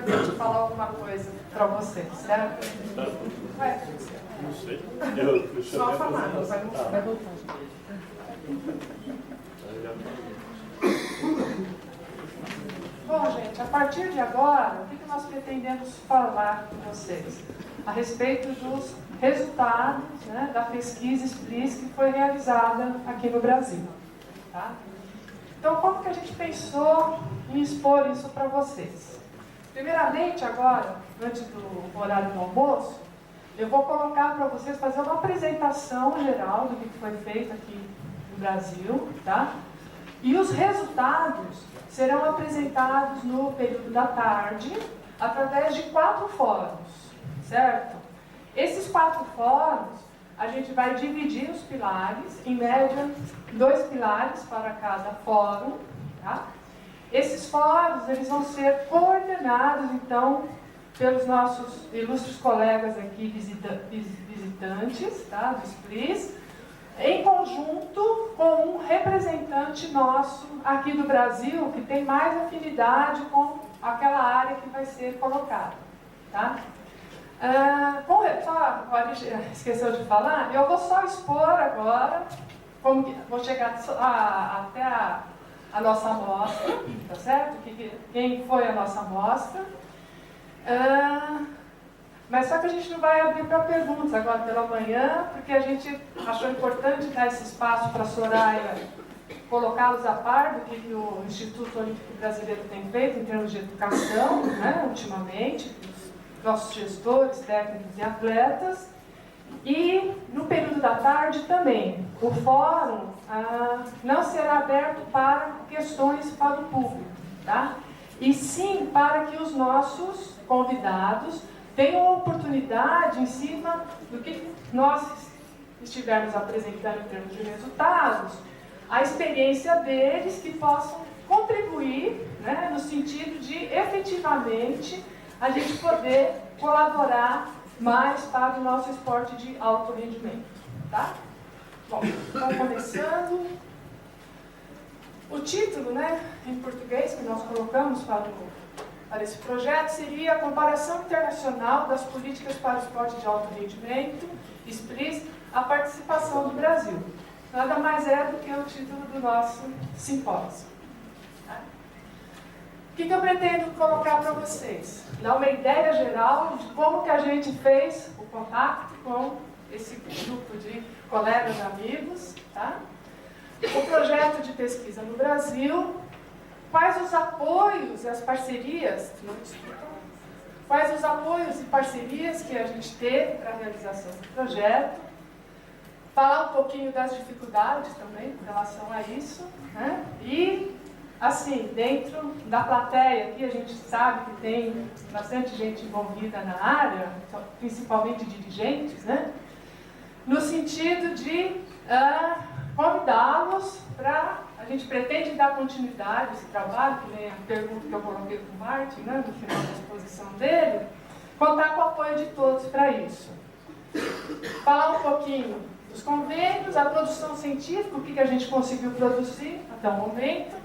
primeiramente falar alguma coisa para vocês, certo? Vai, não sei. só falar, não vai voltar. Bom, gente, a partir de agora, o que nós pretendemos falar com vocês? A respeito dos resultados, né, da pesquisa SPLIS que foi realizada aqui no Brasil. Tá? Então, como que a gente pensou em expor isso para vocês? Primeiramente, agora, antes do horário do almoço, eu vou colocar para vocês fazer uma apresentação geral do que foi feito aqui no Brasil, tá? E os resultados serão apresentados no período da tarde, através de 4 fóruns, certo? Esses 4 fóruns, a gente vai dividir os pilares, em média, 2 pilares para cada fórum, tá? Esses fóruns, eles vão ser coordenados, então, pelos nossos ilustres colegas aqui, visitantes, tá? Do SPLIS, em conjunto com um representante nosso aqui do Brasil, que tem mais afinidade com aquela área que vai ser colocada, tá? Só, esqueceu de falar, eu vou só expor agora, vou chegar até a nossa amostra, tá certo? Quem foi a nossa amostra. Mas só que a gente não vai abrir para perguntas agora pela manhã, porque a gente achou importante dar esse espaço para a Soraya colocá-los a par do que o Instituto Olímpico Brasileiro tem feito em termos de educação, né, ultimamente, os nossos gestores, técnicos e atletas. E no período da tarde também, o fórum não será aberto para questões para o público, tá? E sim para que os nossos convidados tenham a oportunidade, em cima do que nós estivermos apresentando em termos de resultados, a experiência deles, que possam contribuir, né, no sentido de efetivamente a gente poder colaborar mais para o nosso esporte de alto rendimento, tá? Bom, então começando, o título, né, em português que nós colocamos para esse projeto seria a Comparação Internacional das Políticas para o Esporte de Alto Rendimento, SPLIS, a participação do Brasil. Nada mais é do que o título do nosso simpósio. Tá? O que eu pretendo colocar para vocês? Dar uma ideia geral de como que a gente fez o contato com esse grupo de colegas, amigos, tá? O projeto de pesquisa no Brasil, quais os apoios e as parcerias, quais os apoios e parcerias que a gente teve para a realização do projeto, falar um pouquinho das dificuldades também em relação a isso, né? E, assim, dentro da plateia aqui, a gente sabe que tem bastante gente envolvida na área, principalmente dirigentes, né? No sentido de convidá-los para... A gente pretende dar continuidade a esse trabalho, que nem a pergunta que eu coloquei para o Martin, né, no final da exposição dele, contar com o apoio de todos para isso. Falar um pouquinho dos convênios, a produção científica, o que a gente conseguiu produzir até o momento.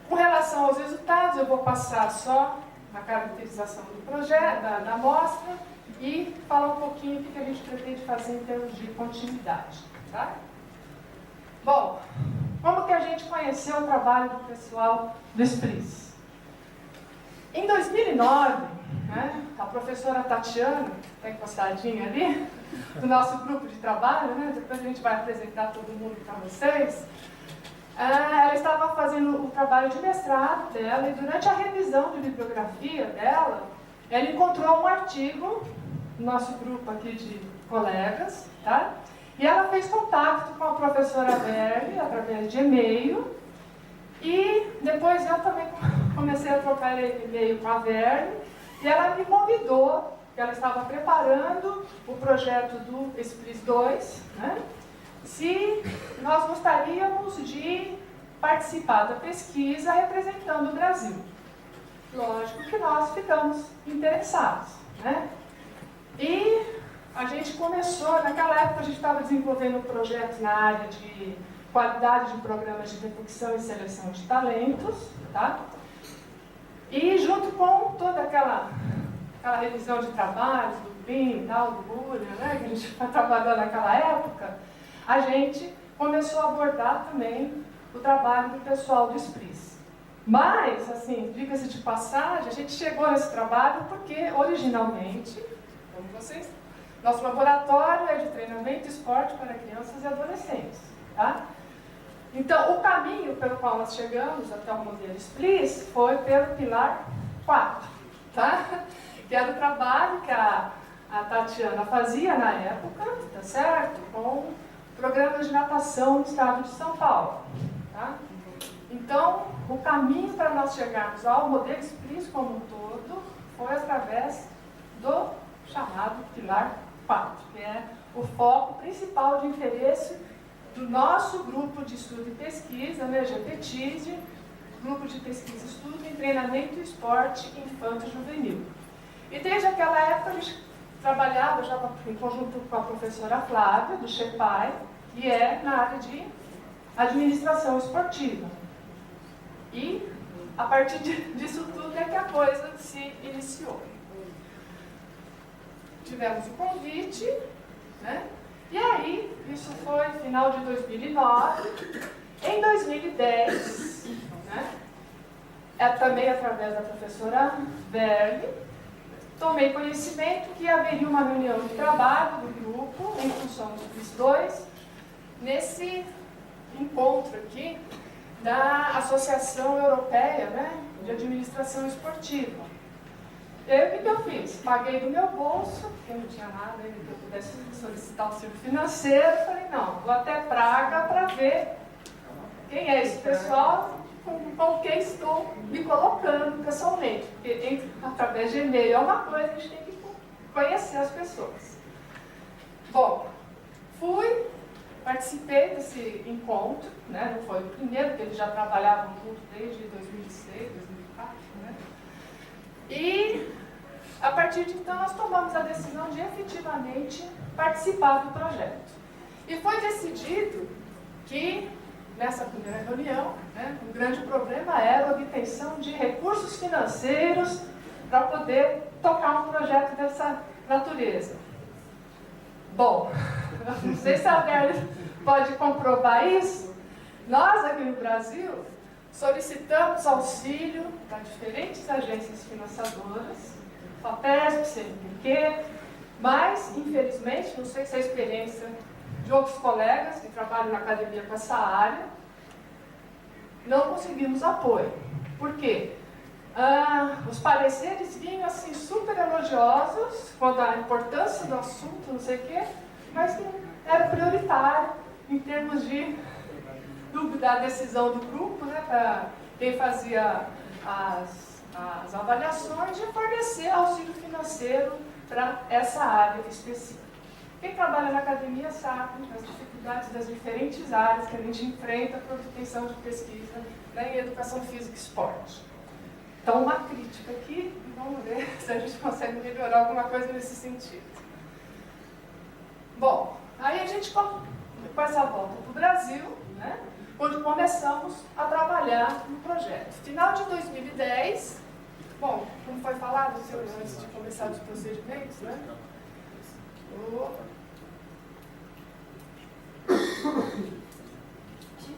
Com relação aos resultados, eu vou passar só a caracterização do projeto, da amostra, e falar um pouquinho o que a gente pretende fazer em termos de continuidade. Tá? Bom, como que a gente conheceu o trabalho do pessoal do SPLIS? Em 2009, né, a professora Tatiana, está encostadinha ali, do nosso grupo de trabalho, né, depois a gente vai apresentar todo mundo para vocês, ela estava fazendo o trabalho de mestrado dela, e durante a revisão de bibliografia dela, ela encontrou um artigo no nosso grupo aqui de colegas, tá? E ela fez contato com a professora Verli através de e-mail, e depois eu também comecei a trocar e-mail com a Verli, e ela me convidou, que ela estava preparando o projeto do SPLIS 2, né? Se nós gostaríamos de participar da pesquisa representando o Brasil. Lógico que nós ficamos interessados, né? E a gente começou, naquela época a gente estava desenvolvendo um projeto na área de qualidade de programas de reflexão e seleção de talentos, tá? E junto com toda aquela revisão de trabalhos, do BIM, tal, do Bullion, né, que a gente trabalhou naquela época, a gente começou a abordar também o trabalho do pessoal do SPRIS. Mas, assim, diga-se de passagem, a gente chegou nesse trabalho porque, originalmente, como vocês, nosso laboratório é de treinamento e esporte para crianças e adolescentes. Tá? Então, o caminho pelo qual nós chegamos até o modelo SPRIS foi pelo pilar 4, tá? Que era o trabalho que a Tatiana fazia na época, tá certo? Com programas de natação no estado de São Paulo. Tá? Então, o caminho para nós chegarmos ao modelo SPRIS como um todo foi através do chamado pilar 4, que é o foco principal de interesse do nosso grupo de estudo e pesquisa, né, GPTISE, Grupo de Pesquisa e Estudo em Treinamento e Esporte Infanto-Juvenil. E desde aquela época a gente trabalhava já em conjunto com a professora Flávia, do CHEPAI, que é na área de administração esportiva. E a partir disso tudo é que a coisa se iniciou. Tivemos o convite, né? E aí, isso foi final de 2009. Em 2010, né, também através da professora Verli, tomei conhecimento que haveria uma reunião de trabalho do grupo, em função dos dois, nesse encontro aqui da Associação Europeia, né, de Administração Esportiva. E aí, o que eu fiz? Paguei do meu bolso, porque não tinha nada ainda que eu pudesse solicitar auxílio financeiro. Falei, não, vou até Praga para ver quem é esse pessoal com quem estou me colocando pessoalmente. Porque através de e-mail é uma coisa, a gente tem que conhecer as pessoas. Bom, participei desse encontro, né? Não foi o primeiro, porque eles já trabalhavam juntos desde 2006, 2004, né? E, a partir de então, nós tomamos a decisão de efetivamente participar do projeto. E foi decidido que, nessa primeira reunião, né, o grande problema era a obtenção de recursos financeiros para poder tocar um projeto dessa natureza. Bom, não sei se a Verli pode comprovar isso. Nós, aqui no Brasil, solicitamos auxílio para diferentes agências financiadoras, FAPESP, CNPq, mas, infelizmente, não sei se é a experiência de outros colegas que trabalham na academia com essa área, não conseguimos apoio. Por quê? Os pareceres vinham assim super elogiosos quanto à importância do assunto, não sei o quê, mas não era prioritário em termos da decisão do grupo, né, para quem fazia as avaliações, de fornecer auxílio financeiro para essa área específica. Quem trabalha na academia sabe as dificuldades das diferentes áreas que a gente enfrenta para a obtenção de pesquisa, né, em educação física e esporte. Então, uma crítica aqui, vamos ver se a gente consegue melhorar alguma coisa nesse sentido. Bom, aí a gente, com essa volta para o Brasil, né, onde começamos a trabalhar no projeto. Final de 2010, bom, como foi falado antes de começar os procedimentos, né?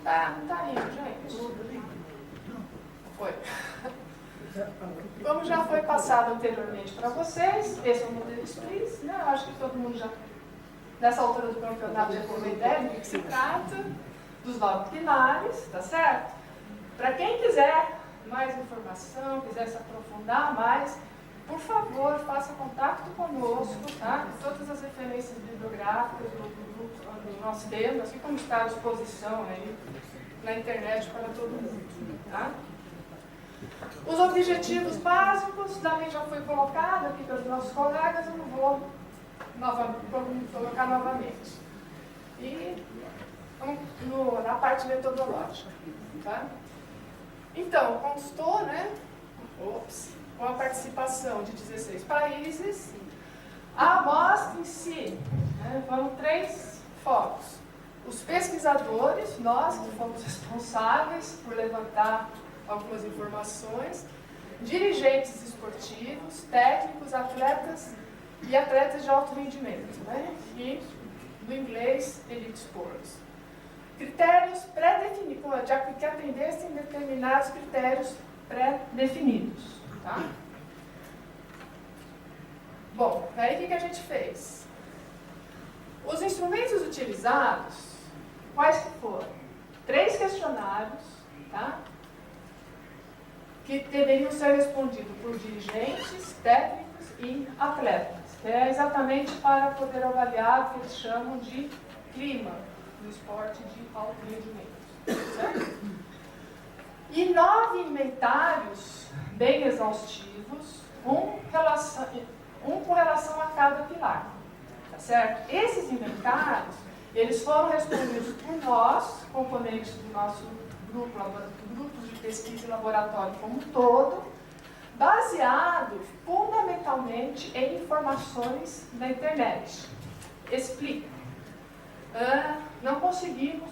Não tá indo, gente. Foi. Como já foi passado anteriormente para vocês, esse é o modelo SPRIS, né? Eu acho que todo mundo já, nessa altura do campeonato, já tem uma ideia do que se trata, dos 9 pilares, tá certo? Para quem quiser mais informação, quiser se aprofundar mais, por favor, faça contato conosco, tá? Todas as referências bibliográficas do nosso tema, assim como está à disposição aí na internet para todo mundo, tá? Os objetivos básicos também já foi colocado aqui pelos nossos colegas, eu não vou colocar novamente. E na parte metodológica, tá? Então, constou, né? Com a participação de 16 países, a amostra em si, né, foram 3 focos. Os pesquisadores, nós que fomos responsáveis por levantar algumas informações, dirigentes exaustivos, técnicos, atletas e atletas de alto rendimento, né? E do inglês Elite Sports. Critérios pré-definidos, que atendessem determinados critérios pré-definidos. Tá? Bom, aí o que a gente fez? Os instrumentos utilizados, quais que foram? 3 questionários, tá? Que deveriam ser respondidos por dirigentes, técnicos e atletas. É exatamente para poder avaliar o que eles chamam de clima no esporte de alto rendimento. Certo? E 9 inventários bem exaustivos, um com relação a cada pilar. Tá certo? Esses inventários, eles foram respondidos por nós, componentes do nosso grupo de pesquisa e laboratório como um todo, baseado fundamentalmente em informações da internet. Explico. Não conseguimos,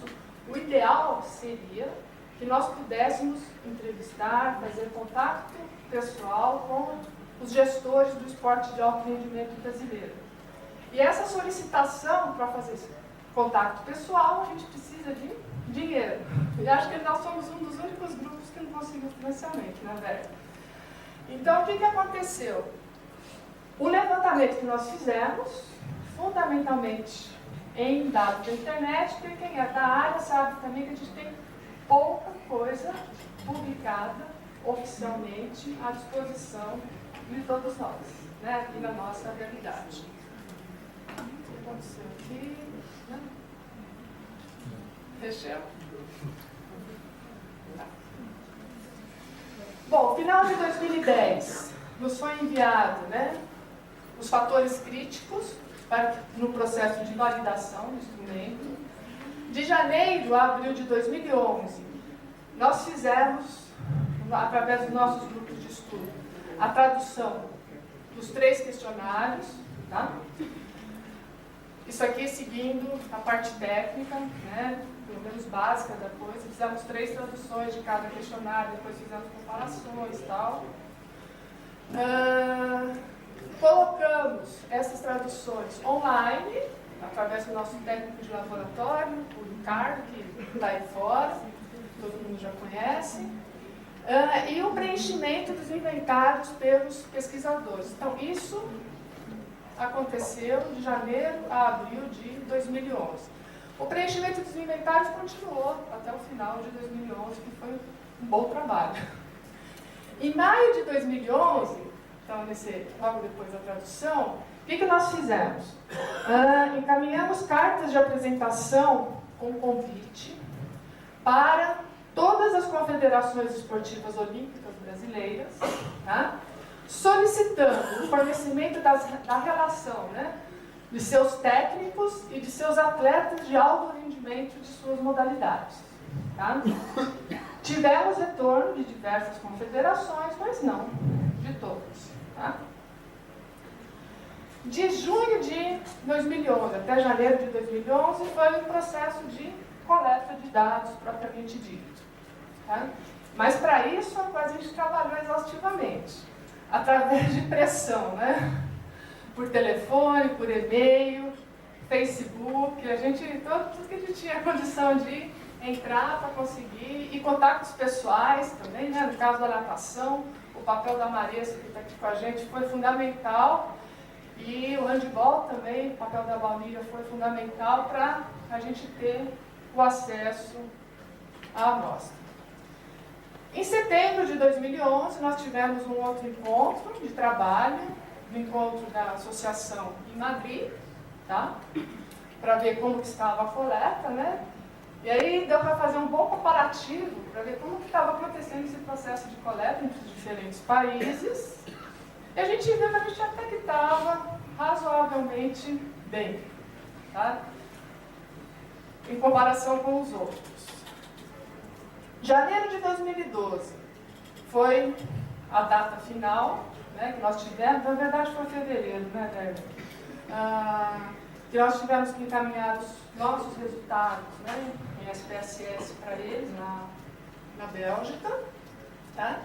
o ideal seria que nós pudéssemos entrevistar, fazer contato pessoal com os gestores do esporte de alto rendimento brasileiro. E essa solicitação para fazer esse contato pessoal, a gente precisa de dinheiro. E acho que nós somos um dos únicos grupos que não conseguiu financiamento, na verdade. Então, o que aconteceu? O levantamento que nós fizemos, fundamentalmente em dados da internet, porque quem é da área sabe também que a gente tem pouca coisa publicada oficialmente à disposição de todos nós, né, aqui na nossa realidade. O que aconteceu aqui? Fechou? Tá. Bom, final de 2010, nos foi enviado, né, os fatores críticos no processo de validação do instrumento. De janeiro a abril de 2011, nós fizemos, através dos nossos grupos de estudo, a tradução dos 3 questionários, tá? Isso aqui seguindo a parte técnica, né, pelo menos básica da coisa. Fizemos 3 traduções de cada questionário, depois fizemos comparações e tal. Colocamos essas traduções online, através do nosso técnico de laboratório, o Ricardo, que está aí fora, todo mundo já conhece, e o preenchimento dos inventários pelos pesquisadores. Então, isso aconteceu de janeiro a abril de 2011. O preenchimento dos inventários continuou até o final de 2011, que foi um bom trabalho. Em maio de 2011, então, logo depois da tradução, o que nós fizemos? Encaminhamos cartas de apresentação com convite para todas as confederações esportivas olímpicas brasileiras, tá? Solicitando o fornecimento da relação, né, de seus técnicos e de seus atletas de alto rendimento de suas modalidades. Tá? Tivemos retorno de diversas confederações, mas não de todas. Tá? De junho de 2011 até janeiro de 2011 foi um processo de coleta de dados propriamente dito. Tá? Mas para isso a gente trabalhou exaustivamente, através de pressão, né? Por telefone, por e-mail, Facebook, tudo que a gente tinha condição de entrar para conseguir, e contatos pessoais também, né? No caso da natação, o papel da Maressa, que está aqui com a gente, foi fundamental, e o handball também, o papel da Valmíria foi fundamental para a gente ter o acesso à amostra. Em setembro de 2011, nós tivemos um outro encontro de trabalho, um encontro da associação em Madrid, tá? Para ver como que estava a coleta, né? E aí deu para fazer um bom comparativo, para ver como que estava acontecendo esse processo de coleta entre os diferentes países. E a gente viu que a gente até que estava razoavelmente bem, tá? Em comparação com os outros. Janeiro de 2012 foi a data final, né, que nós tivemos, na verdade foi fevereiro, né, Derby? Que nós tivemos que encaminhar os nossos resultados, né, em SPSS para eles, na Bélgica. Tá?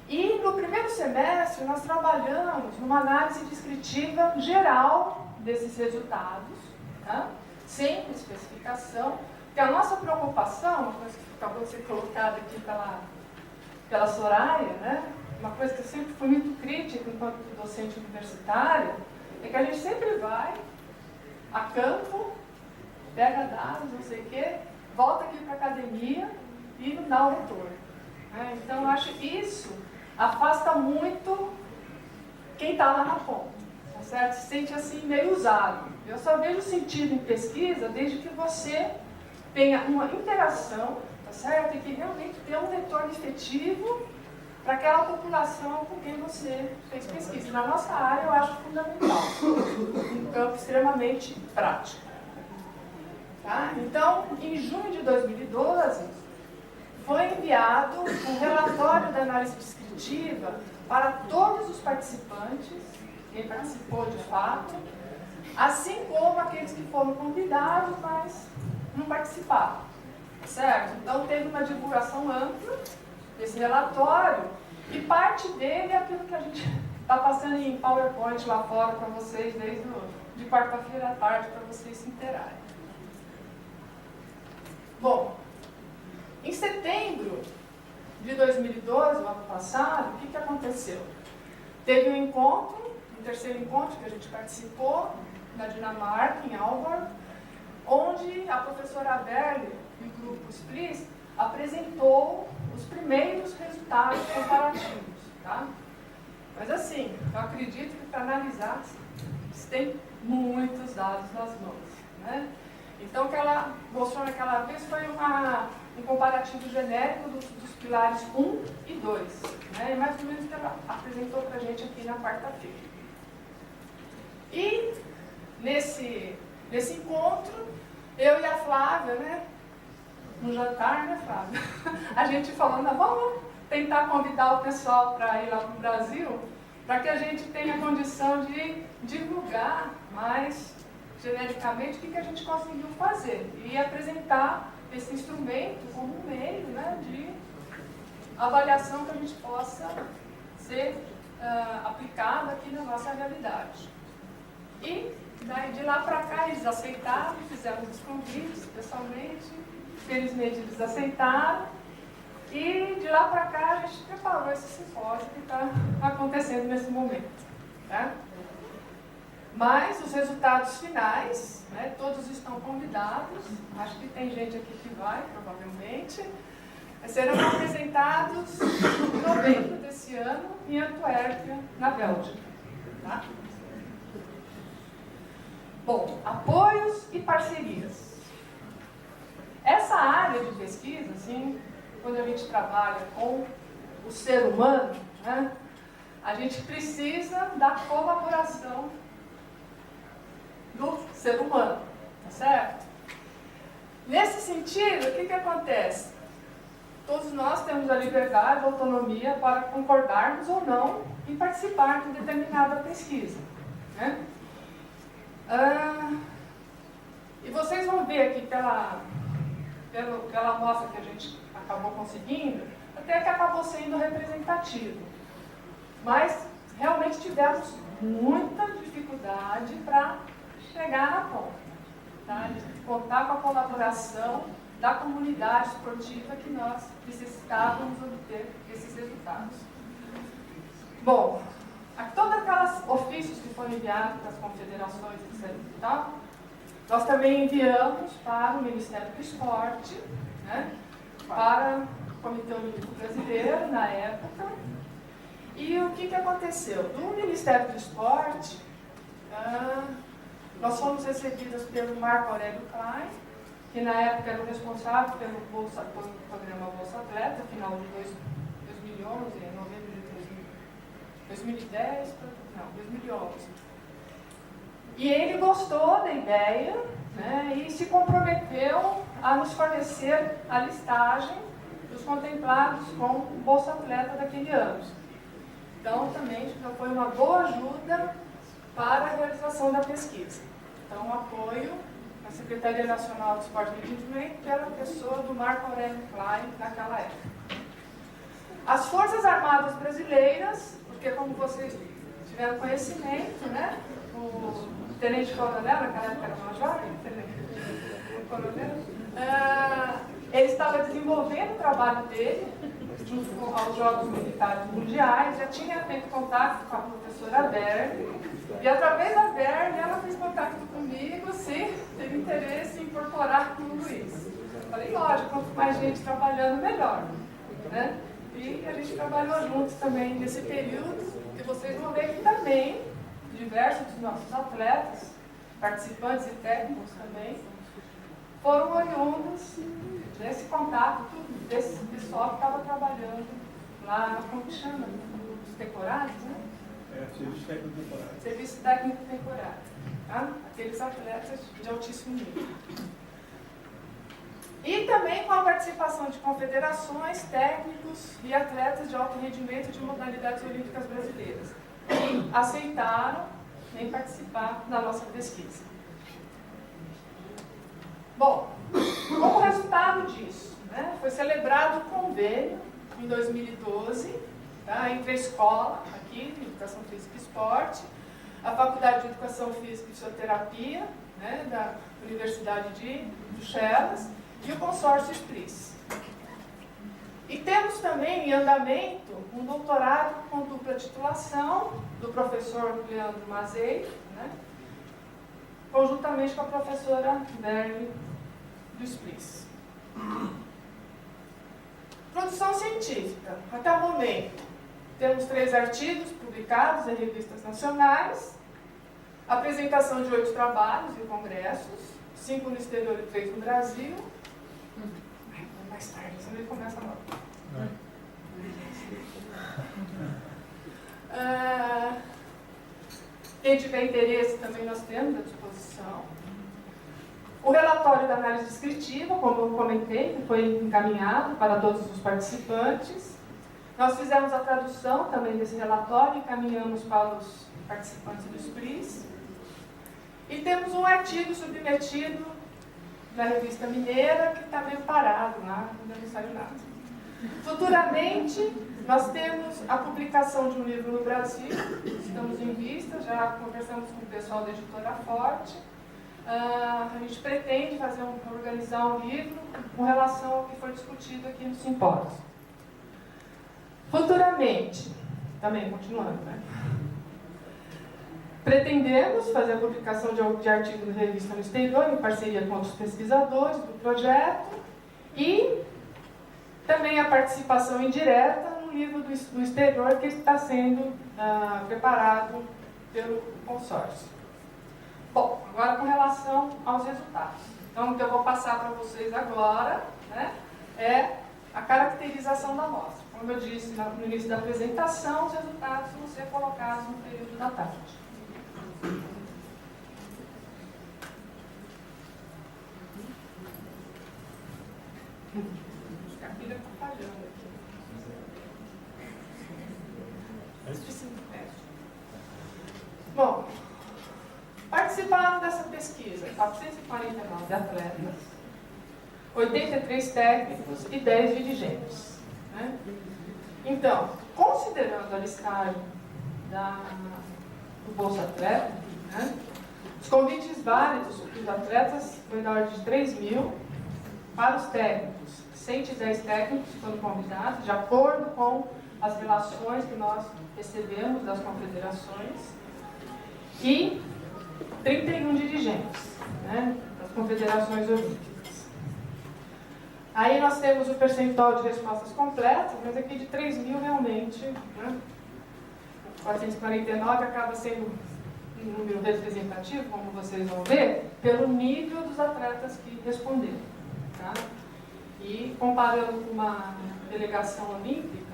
E no primeiro semestre nós trabalhamos numa análise descritiva geral desses resultados, tá? Sem especificação, porque a nossa preocupação, uma coisa que acabou de ser colocada aqui pela Soraya, né? Uma coisa que eu sempre fui muito crítica enquanto docente universitária, é que a gente sempre vai a campo, pega dados, não sei o quê, volta aqui para a academia e não dá o retorno. Então, eu acho que isso afasta muito quem está lá na ponta, tá certo? Se sente assim meio usado. Eu só vejo sentido em pesquisa desde que você tenha uma interação, tá certo? E que realmente dê um retorno efetivo para aquela população com quem você fez pesquisa. Na nossa área, eu acho fundamental, um campo extremamente prático. Tá? Então, em junho de 2012, foi enviado um relatório da análise descritiva para todos os participantes, quem participou de fato, assim como aqueles que foram convidados, mas não participaram. Certo? Então, teve uma divulgação ampla desse relatório, e parte dele é aquilo que a gente está passando em PowerPoint lá fora para vocês, desde de quarta-feira à tarde, para vocês se interarem. Bom, em setembro de 2012, o ano passado, o que aconteceu? Teve um encontro, um terceiro encontro que a gente participou, na Dinamarca, em Aalborg, onde a professora Berle e o grupo SPLIS apresentou os primeiros resultados comparativos. Tá? Mas assim, eu acredito que para analisar, você tem muitos dados nas mãos. Né? Então, o que ela mostrou naquela vez foi um comparativo genérico dos pilares 1 e 2. Né? E mais ou menos o que ela apresentou para a gente aqui na quarta-feira. E nesse encontro, eu e a Flávia, né? No jantar, né, Flávia? A gente falando, vamos tentar convidar o pessoal para ir lá para o Brasil, para que a gente tenha condição de divulgar mais genericamente o que a gente conseguiu fazer e apresentar esse instrumento como um meio, né, de avaliação que a gente possa ser aplicado aqui na nossa realidade. E daí, de lá para cá eles aceitaram, fizemos os convites pessoalmente, felizmente eles aceitaram, e de lá para cá a gente preparou esse simpósio que está acontecendo nesse momento. Tá? Mas os resultados finais, né, todos estão convidados, acho que tem gente aqui que vai, provavelmente, serão apresentados em novembro desse ano em Antuérpia, na Bélgica. Tá? Bom, apoios e parcerias. Essa área de pesquisa, assim, quando a gente trabalha com o ser humano, né, a gente precisa da colaboração do ser humano, tá certo? Nesse sentido, o que acontece? Todos nós temos a liberdade, a autonomia para concordarmos ou não em participar de determinada pesquisa. Né? E vocês vão ver aqui pela amostra que a gente acabou conseguindo, até que acabou sendo representativo. Mas realmente tivemos muita dificuldade para chegar na ponta, tá? De contar com a colaboração da comunidade esportiva que nós necessitávamos obter esses resultados. Bom, todos aqueles ofícios que foram enviados para as confederações, etc. e tal, nós também enviamos para o Ministério do Esporte, né, para o Comitê Olímpico Brasileiro, na época. E o que aconteceu? Do Ministério do Esporte, nós fomos recebidas pelo Marco Aurélio Klein, que na época era o responsável pelo programa Bolsa Atleta, final de 2011, em novembro de 2010, não, 2011. E ele gostou da ideia, né, e se comprometeu a nos fornecer a listagem dos contemplados com o Bolsa Atleta daquele ano. Então, também já foi uma boa ajuda para a realização da pesquisa. Então, apoio à Secretaria Nacional de Esporte e Rendimento pela pessoa do Marco Aurélio Klein naquela época. As Forças Armadas Brasileiras, porque como vocês tiveram conhecimento, né? O tenente-coronel, naquela época era major, ele estava desenvolvendo o trabalho dele junto aos Jogos Militares Mundiais, já tinha feito contato com a professora Bernie, e através da Bernie ela fez contato comigo, se teve interesse em incorporar tudo isso. Falei, lógico, quanto mais gente trabalhando, melhor. Né? E a gente trabalhou juntos também nesse período, e vocês vão ver que também diversos dos nossos atletas, participantes e técnicos também, foram oriundos desse contato, desse pessoal que estava trabalhando lá, como que chama? Os temporários, né? Serviço técnico temporário. Serviço técnico temporário. Tá? Aqueles atletas de altíssimo nível. E também com a participação de confederações, técnicos e atletas de alto rendimento de modalidades olímpicas brasileiras, que aceitaram em participar da nossa pesquisa. Bom, como resultado disso, né, foi celebrado um convênio em 2012, tá, entre a escola, aqui, Educação Física e Esporte, a Faculdade de Educação Física e Fisioterapia, né, da Universidade de Bruxelas, e o consórcio SPRIS. E temos também em andamento um doutorado com dupla titulação do professor Leandro Mazei, né, conjuntamente com a professora Bernie do SPRIS. Produção científica. Até o momento, temos 3 artigos publicados em revistas nacionais, apresentação de 8 trabalhos em congressos, 5 no exterior e 3 no Brasil. Mais tarde, você nem começa logo. Quem tiver interesse também nós temos à disposição. O relatório da análise descritiva, como eu comentei, que foi encaminhado para todos os participantes. Nós fizemos a tradução também desse relatório e encaminhamos para os participantes do SPRIS. E temos um artigo submetido na Revista Mineira, que está meio parado lá, ainda não saiu nada. Futuramente, nós temos a publicação de um livro no Brasil, estamos em vista, já conversamos com o pessoal da Editora Forte. A gente pretende organizar um livro com relação ao que foi discutido aqui no simpósio. Futuramente, também continuando, né? Pretendemos fazer a publicação de artigos de revista no exterior, em parceria com outros pesquisadores do projeto, e também a participação indireta no livro do exterior que está sendo preparado pelo consórcio. Bom, agora com relação aos resultados. Então, o que eu vou passar para vocês agora, né, é a caracterização da amostra. Como eu disse no início da apresentação, os resultados vão ser colocados no período da tarde. A pilha está falhando aqui. Bom, participaram dessa pesquisa 449 atletas, 83 técnicos e 10 dirigentes. Né? Então, considerando a listagem do Bolsa Atleta, né, os convites válidos para os atletas foi da ordem de 3 mil, para os técnicos, 110 técnicos foram convidados, de acordo com as relações que nós recebemos das confederações, e 31 dirigentes, né, das confederações olímpicas. Aí nós temos o percentual de respostas completas, mas aqui de 3 mil realmente, né, 449 acaba sendo um número representativo, como vocês vão ver, pelo nível dos atletas que responderam. Tá? E comparando com uma delegação olímpica,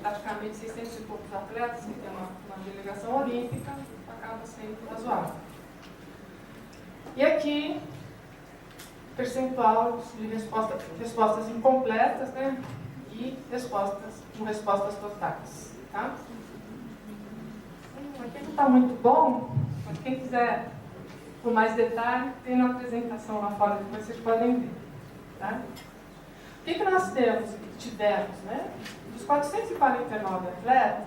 praticamente 600 e poucos atletas que tem uma delegação olímpica, acaba sendo razoável. E aqui, percentual de respostas incompletas, né? E respostas totais. Tá? Aqui não está muito bom, mas quem quiser com mais detalhe, tem na apresentação lá fora, depois vocês podem ver. Tá? O que nós tivemos, né, dos 449 atletas,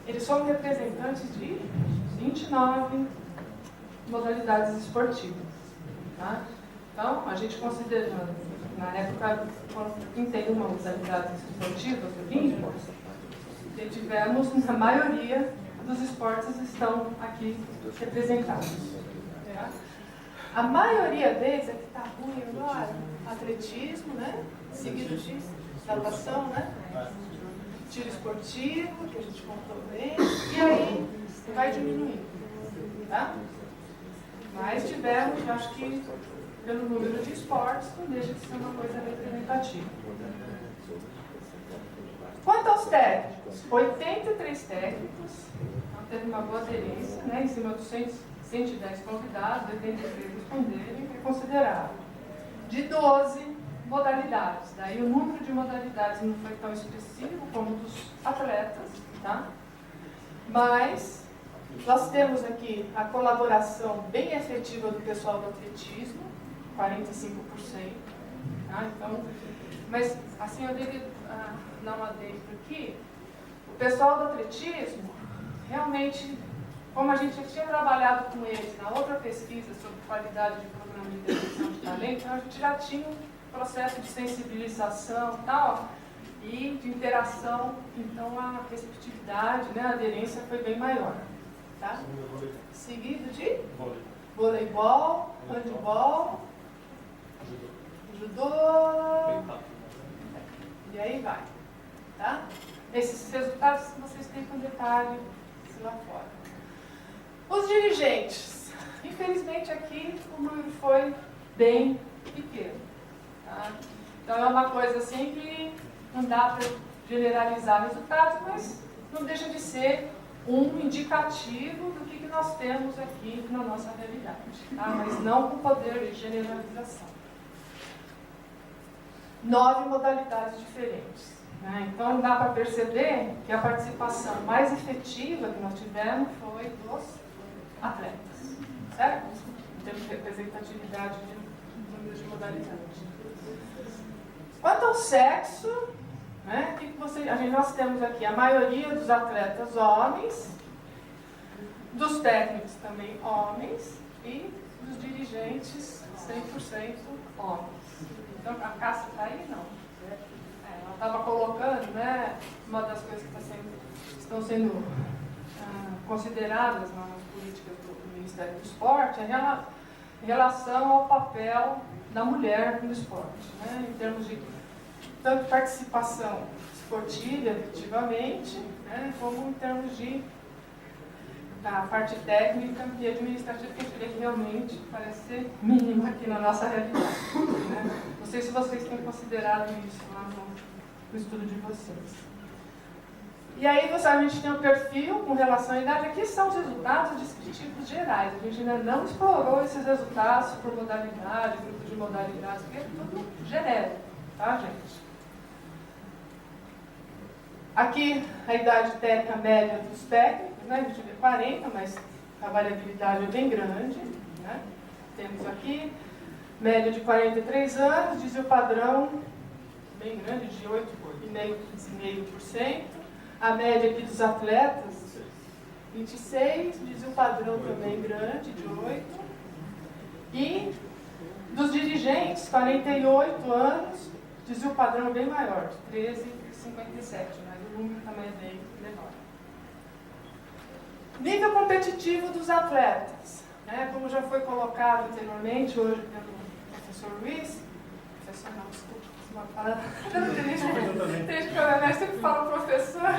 eles foram representantes de 29 modalidades esportivas. Tá? Então, a gente considerando, na época, 31 modalidades esportivas, 20, e tivemos, a maioria dos esportes estão aqui representados. Tá? A maioria deles, aqui está ruim agora, atletismo, né? Seguido de natação, né? Tiro esportivo, que a gente contou bem, e aí vai diminuindo. Tá? Mas tivemos, acho que pelo número de esportes, não deixa de ser uma coisa representativa. Quanto aos técnicos, 83 técnicos, então teve uma boa aderência, né? Em cima dos 110 convidados, 83 responderem, é considerável. De 12 modalidades, daí o número de modalidades não foi tão expressivo como dos atletas, tá? Mas nós temos aqui a colaboração bem efetiva do pessoal do atletismo, 45%. Tá? Então, mas assim eu devo dar uma adendo aqui. O pessoal do atletismo, realmente, como a gente já tinha trabalhado com eles na outra pesquisa sobre qualidade de programa de detecção de talento, então a gente já tinha um processo de sensibilização e tal, e de interação, então a receptividade, né, a aderência foi bem maior. Tá? Seguido de voleibol, handebol, judô, e aí vai. Tá? Esses resultados vocês têm com detalhe lá fora. Os dirigentes. Infelizmente aqui o número foi bem pequeno. Tá? Então é uma coisa assim que não dá para generalizar resultados, mas não deixa de ser um indicativo do que nós temos aqui na nossa realidade, tá? Mas não com poder de generalização. 9 modalidades diferentes. Né? Então dá para perceber que a participação mais efetiva que nós tivemos foi dos atletas, certo? Em termos de representatividade de número de modalidades. Quanto ao sexo, né, nós temos aqui a maioria dos atletas homens, dos técnicos também homens e dos dirigentes 100% homens. Então a Cássia está aí? Não. Ela estava colocando, né, uma das coisas que estão sendo consideradas nas políticas do Ministério do Esporte é em relação ao papel da mulher no esporte, né, em termos de tanto participação esportiva, efetivamente, né, como em termos de da parte técnica e administrativa, que a gente vê que realmente parece ser mínima aqui na nossa realidade. Né? Não sei se vocês têm considerado isso lá no estudo de vocês. E aí a gente tem o perfil com relação à idade. Aqui são os resultados descritivos gerais. A gente ainda não explorou esses resultados por modalidade, grupo de modalidades, porque é tudo genérico, tá, gente? Aqui a idade técnica média dos técnicos, né? A gente vê 40, mas a variabilidade é bem grande. Né? Temos aqui média de 43 anos, desvio padrão bem grande, de 8,5%. A média aqui dos atletas, 26, desvio padrão também grande, de 8%. E dos dirigentes, 48 anos, desvio padrão bem maior, de 13,57%. Mas o número também é bem menor. Nível competitivo dos atletas. Né? Como já foi colocado anteriormente, hoje pelo professor Luiz, professor não, desculpa, uma palavra, tem problema, sempre falo professor.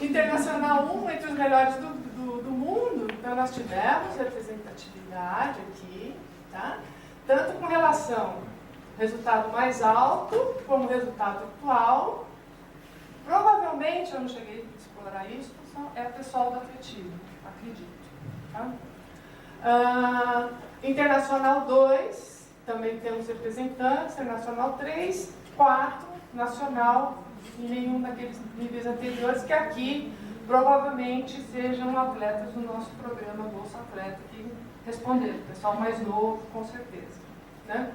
Internacional 1, entre os melhores do mundo, então nós tivemos representatividade aqui, tá? Tanto com relação ao resultado mais alto, como resultado atual. Provavelmente, eu não cheguei a explorar isso, é o pessoal do atletismo, acredito. Tá? Internacional 2, também temos representantes, Internacional 3, 4, Nacional, e nenhum daqueles níveis anteriores, que aqui provavelmente sejam atletas do nosso programa Bolsa Atleta que responderam, pessoal mais novo, com certeza. Né?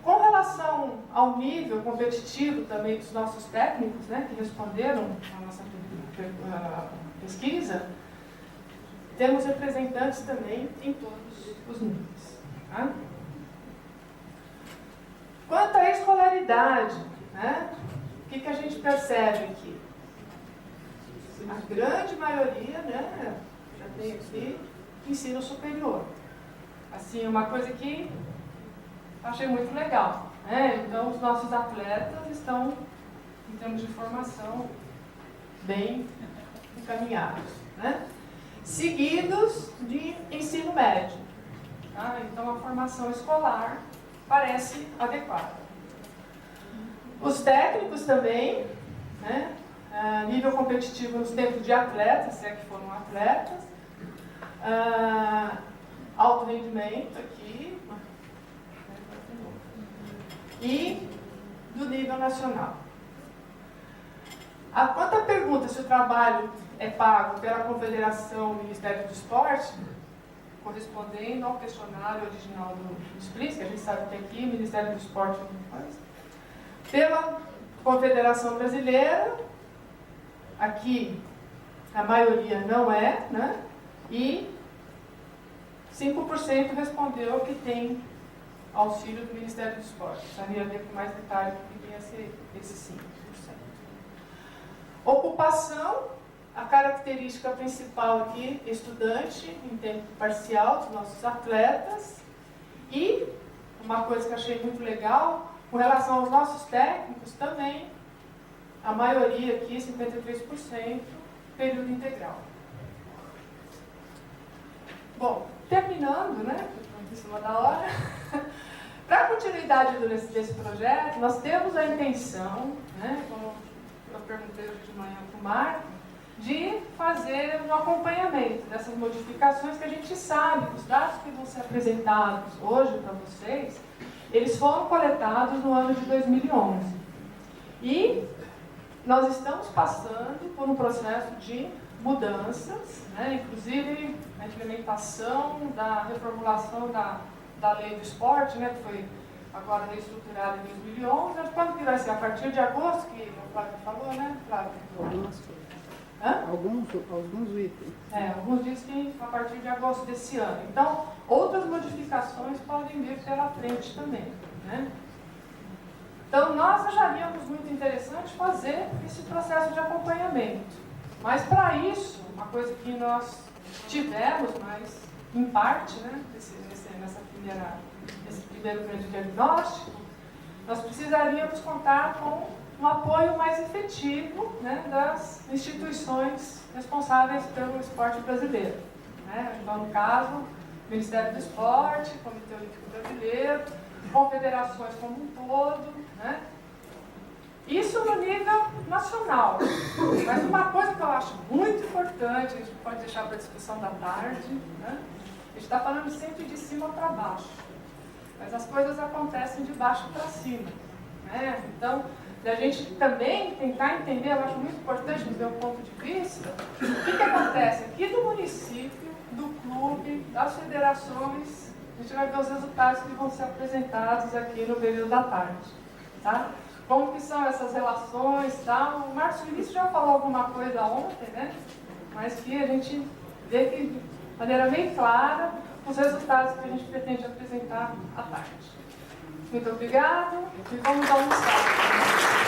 Com relação ao nível competitivo também dos nossos técnicos, né, que responderam à nossa pesquisa, temos representantes também em todos os níveis. Tá? Quanto à escolaridade, né, o que a gente percebe aqui? A grande maioria, né, já tem aqui ensino superior. Assim, uma coisa que achei muito legal, né? Então, os nossos atletas estão, em termos de formação, bem encaminhados, né? Seguidos de ensino médio. Tá? Então, a formação escolar parece adequada. Os técnicos também, né? Nível competitivo nos tempos de atletas, se é que foram atletas. Alto rendimento aqui. E do nível nacional. Quanto à pergunta se o trabalho é pago pela Confederação Ministério do Esporte, correspondendo ao questionário original do SPLIS, que a gente sabe que aqui o Ministério do Esporte não faz, pela Confederação Brasileira, aqui a maioria não é, né? E 5% respondeu que tem auxílio do Ministério do Esporte. Precisaria ver com mais detalhe o que ia ser esse 5%. Ocupação, a característica principal aqui, estudante em tempo parcial dos nossos atletas. E uma coisa que eu achei muito legal, com relação aos nossos técnicos também, a maioria aqui, 53%, período integral. Bom, terminando, né, em cima da hora, para a continuidade desse projeto, nós temos a intenção, né, como eu perguntei hoje de manhã para o Marco, de fazer um acompanhamento dessas modificações que a gente sabe, os dados que vão ser apresentados hoje para vocês, eles foram coletados no ano de 2011. E nós estamos passando por um processo de mudanças, né? Inclusive a implementação da reformulação da lei do esporte, né? Que foi agora reestruturada em 2011. Quando que vai ser? A partir de agosto, que o Flávio falou, né, Flávio? Algumas coisas. Alguns itens. Alguns dizem que a partir de agosto desse ano. Então, outras modificações podem vir pela frente também, né? Então, nós acharíamos muito interessante fazer esse processo de acompanhamento. Mas, para isso, uma coisa que nós tivemos, mas em parte, né, nesse primeiro grande diagnóstico, nós precisaríamos contar com um apoio mais efetivo, né, das instituições responsáveis pelo esporte brasileiro. Né? Então, no caso, Ministério do Esporte, Comitê Olímpico Brasileiro, confederações como um todo, né? Isso no nível nacional. Mas uma coisa que eu acho muito importante, a gente pode deixar para a discussão da tarde, né? A gente está falando sempre de cima para baixo, mas as coisas acontecem de baixo para cima, né? Então, a gente também tentar entender, eu acho muito importante do meu ponto de vista, o que acontece aqui do município, do clube, das federações. A gente vai ver os resultados que vão ser apresentados aqui no período da tarde, tá? Como que são essas relações, tá? O Marcos Vinícius já falou alguma coisa ontem, né? Mas que a gente vê que, de maneira bem clara, os resultados que a gente pretende apresentar à tarde. Muito obrigado e vamos almoçar.